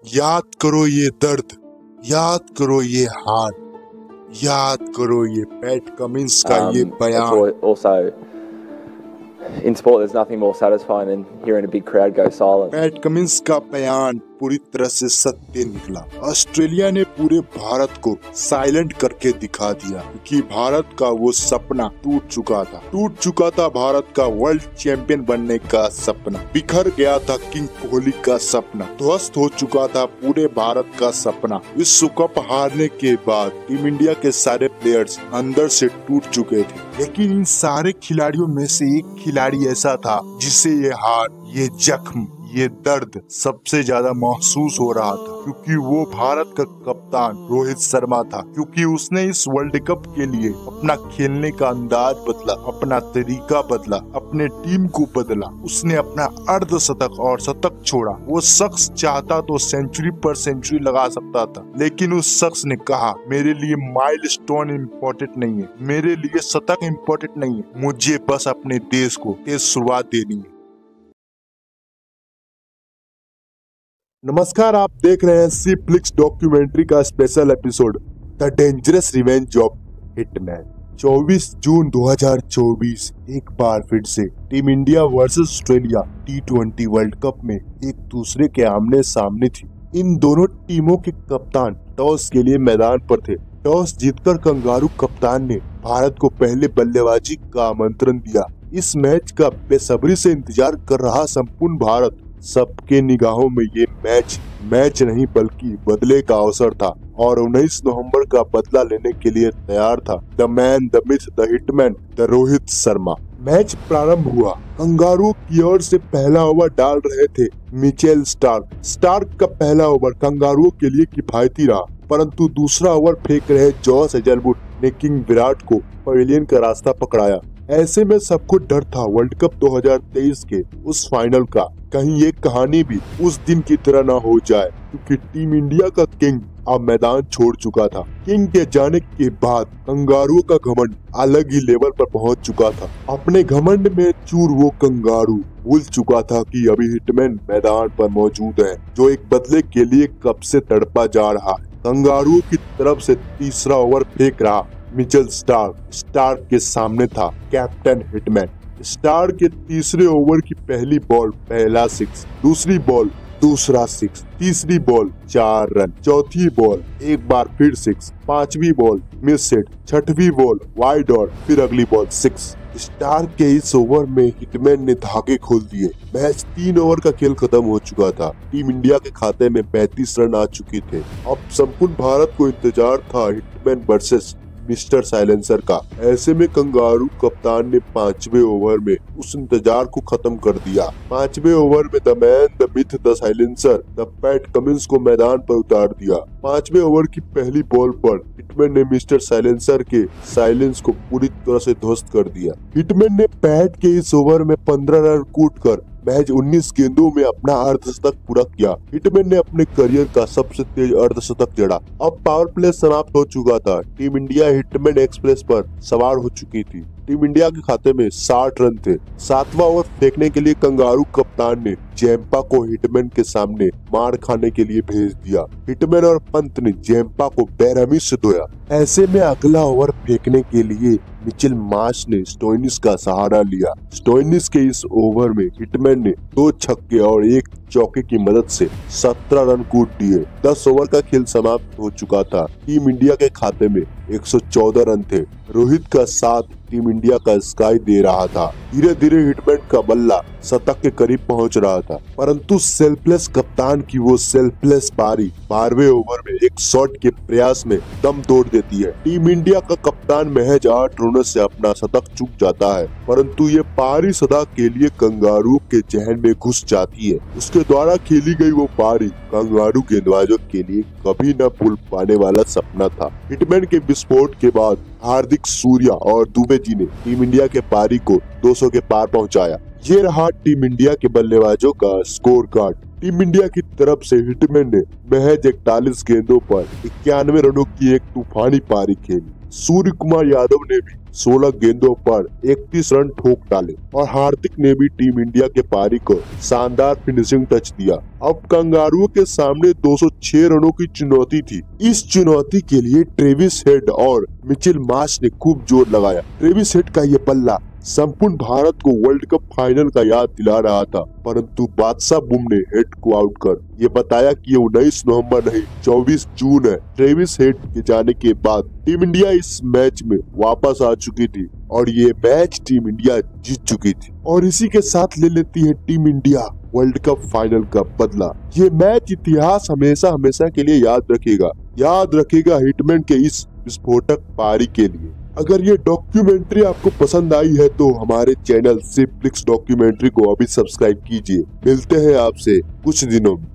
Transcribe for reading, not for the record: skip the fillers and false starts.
याद करो ये दर्द, याद करो ये हार, याद करो ये पैट कमिंस का ये बयान। Also, in sport, there's nothing more satisfying than hearing a big crowd go silent. PAT Cummins का बयान पूरी तरह से सत्य निकला। ऑस्ट्रेलिया ने पूरे भारत को साइलेंट करके दिखा दिया कि भारत का वो सपना टूट चुका था भारत का वर्ल्ड चैंपियन बनने का सपना। बिखर गया था किंग कोहली का सपना, ध्वस्त हो चुका था पूरे भारत का सपना। विश्व कप हारने के बाद टीम इंडिया के सारे प्लेयर्स अंदर से टूट चुके थे, लेकिन इन सारे खिलाड़ियों में से एक खिलाड़ी ऐसा था जिसे ये हार, ये जख्म, ये दर्द सबसे ज्यादा महसूस हो रहा था, क्योंकि वो भारत का कप्तान रोहित शर्मा था। क्योंकि उसने इस वर्ल्ड कप के लिए अपना खेलने का अंदाज बदला, अपना तरीका बदला, अपने टीम को बदला। उसने अपना अर्धशतक और शतक छोड़ा। वो शख्स चाहता तो सेंचुरी पर सेंचुरी लगा सकता था, लेकिन उस शख्स ने कहा मेरे लिए माइलस्टोन इम्पोर्टेंट नहीं है, मेरे लिए शतक इम्पोर्टेंट नहीं है, मुझे बस अपने देश को तेज शुरुआत देनी है। नमस्कार, आप देख रहे हैं सी फ्लिक्स डॉक्यूमेंट्री का special episode the dangerous revenge of hitman. 24 जून 2024 एक बार फिर से team India versus Australia T20 world cup में एक दूसरे के आमने सामने थी। इन दोनों टीमों के कप्तान टॉस के लिए मैदान पर थे। टॉस जीतकर कंगारू कप्तान ने भारत को पहले बल्लेबाजी का आमंत्रण दिया। इस मैच का बेसब्री से इंतजार कर रहा संपूर्ण भारत, सबके निगाहों में ये मैच नहीं बल्कि बदले का अवसर था और 19 नवंबर का बदला लेने के लिए तैयार था। The man, the myth, the hitman, the Rohit Sharma. Match प्रारंभ हुआ। कंगारू की ओर से पहला ओवर डाल रहे थे मिचेल स्टार्क का पहला ओवर कंगारुओं के लिए किफायती रहा, परंतु दूसरा ओवर फेंक रहे जॉस हेजलवुड ने किंग विराट को पवेलियन का रास्ता पकड़ाया। ऐसे में सबको डर था वर्ल्ड कप 2023 के उस फाइनल का, कहीं ये कहानी भी उस दिन की तरह ना हो जाए, क्योंकि टीम इंडिया का किंग अब मैदान छोड़ चुका था। किंग के जाने के बाद कंगारुओं का घमंड अलग ही लेवल पर पहुंच चुका था। अपने घमंड में चूर वो कंगारू भूल चुका था कि अभी हिटमैन मैदान पर मौजूद है, जो एक बदले के लिए कब से तड़पा जा रहा है। कंगारुओं की तरफ से तीसरा ओवर फेंक रहा मिचेल स्टार्क के सामने था कैप्टन हिटमैन। स्टार के तीसरे ओवर की पहली बॉल पहला 6, दूसरी बॉल दूसरा 6, तीसरी बॉल 4 रन, चौथी बॉल एक बार फिर 6, पांचवी बॉल मिस हिट, छठवीं बॉल वाइड और फिर अगली बॉल 6। स्टार के इस ओवर में हिटमैन ने धागे खोल दिए। मैच 3 ओवर का खेल खत्म हो चुका था। टीम इंडिया के खाते में 35 रन आ चुके थे। अब संपूर्ण भारत को इंतजार था हिटमैन वर्सेस मिस्टर साइलेंसर का। ऐसे में कंगारू कप्तान ने 5वें ओवर में उस इंतजार को खत्म कर दिया। 5वें ओवर में the man, the myth, the silencer, the PAT Cummins को मैदान पर उतार दिया। 5वें ओवर की पहली बॉल पर हिटमैन ने मिस्टर साइलेंसर के साइलेंस को पूरी तरह से ध्वस्त कर दिया। हिटमैन ने पैट के इस ओवर में 15 रन कूटकर मैच 19 गेंदों में अपना अर्धशतक पूरा किया। हिटमैन ने अपने करियर का सबसे तेज अर्धशतक जड़ा। अब पावर प्ले समाप्त हो चुका था। टीम इंडिया हिटमैन एक्सप्रेस पर सवार हो चुकी थी। टीम इंडिया के खाते में 60 रन थे। 7वां ओवर फेंकने के लिए कंगारू कप्तान ने जैम्पा को हिटमैन के सामने मार खाने के लिए भेज दिया। हिटमैन और पंत ने जैम्पा को बेरहमी से धोया। ऐसे में अगला ओवर फेंकने के लिए मिचेल मार्श ने स्टोइनिस का सहारा लिया। स्टोइनिस के इस ओवर में हिटमैन ने 2 छक्के और 1 चौके की मदद से 17 रन कूट दिए। 10 ओवर का खेल समाप्त हो चुका था। टीम इंडिया के खाते में 114 रन थे। रोहित का साथ टीम इंडिया का स्काई दे रहा था। धीरे धीरे हिटमैन का बल्ला शतक के करीब पहुंच रहा था, परंतु सेल्फलेस कप्तान की वो सेल्फलेस पारी 12वें ओवर में एक शॉट के प्रयास में दम तोड़ देती है। टीम इंडिया का कप्तान महज 8 रनों से अपना शतक चूक जाता है, परंतु ये पारी सदा के लिए कंगारू के जहन में घुस जाती है। उसके द्वारा खेली गई वो पारी कंगारू गेंदबाजों के लिए कभी न भूल पाने वाला सपना था। हिटमैन के विस्फोट के बाद हार्दिक, सूर्या और दुबे जी ने टीम इंडिया के पारी को 200 के पार पहुंचाया। ये रहा टीम इंडिया के बल्लेबाजों का स्कोर कार्ड। टीम इंडिया की तरफ से हिटमैन ने महज 41 गेंदों पर 91 रनों की एक तूफानी पारी खेली। सूर्य कुमार यादव ने भी 16 गेंदों पर 31 रन ठोक डाले और हार्दिक ने भी टीम इंडिया के पारी को शानदार फिनिशिंग टच दिया। अब कंगारुओं के सामने 206 रनों की चुनौती थी। इस चुनौती के लिए ट्रेविस हेड और मिचेल मार्श ने खूब जोर लगाया। ट्रेविस हेड का ये बल्ला संपूर्ण भारत को वर्ल्ड कप फाइनल का याद दिला रहा था, परंतु बादशाह बुम ने हेड को आउट कर ये बताया कि ये 19 नवंबर नहीं 24 जून है। ट्रेविस हेड के जाने के बाद टीम इंडिया इस मैच में वापस आ चुकी थी और ये मैच टीम इंडिया जीत चुकी थी और इसी के साथ ले लेती है team India world cup final का बदला। ये मैच इतिहास हमेशा हमेशा के लिए याद रखेगा हिटमैन के इस विस्फोटक पारी के लिए। अगर ये डॉक्यूमेंट्री आपको पसंद आई है तो हमारे चैनल सिंप्लिक्स डॉक्यूमेंट्री को अभी सब्सक्राइब कीजिए। मिलते हैं आपसे कुछ दिनों में।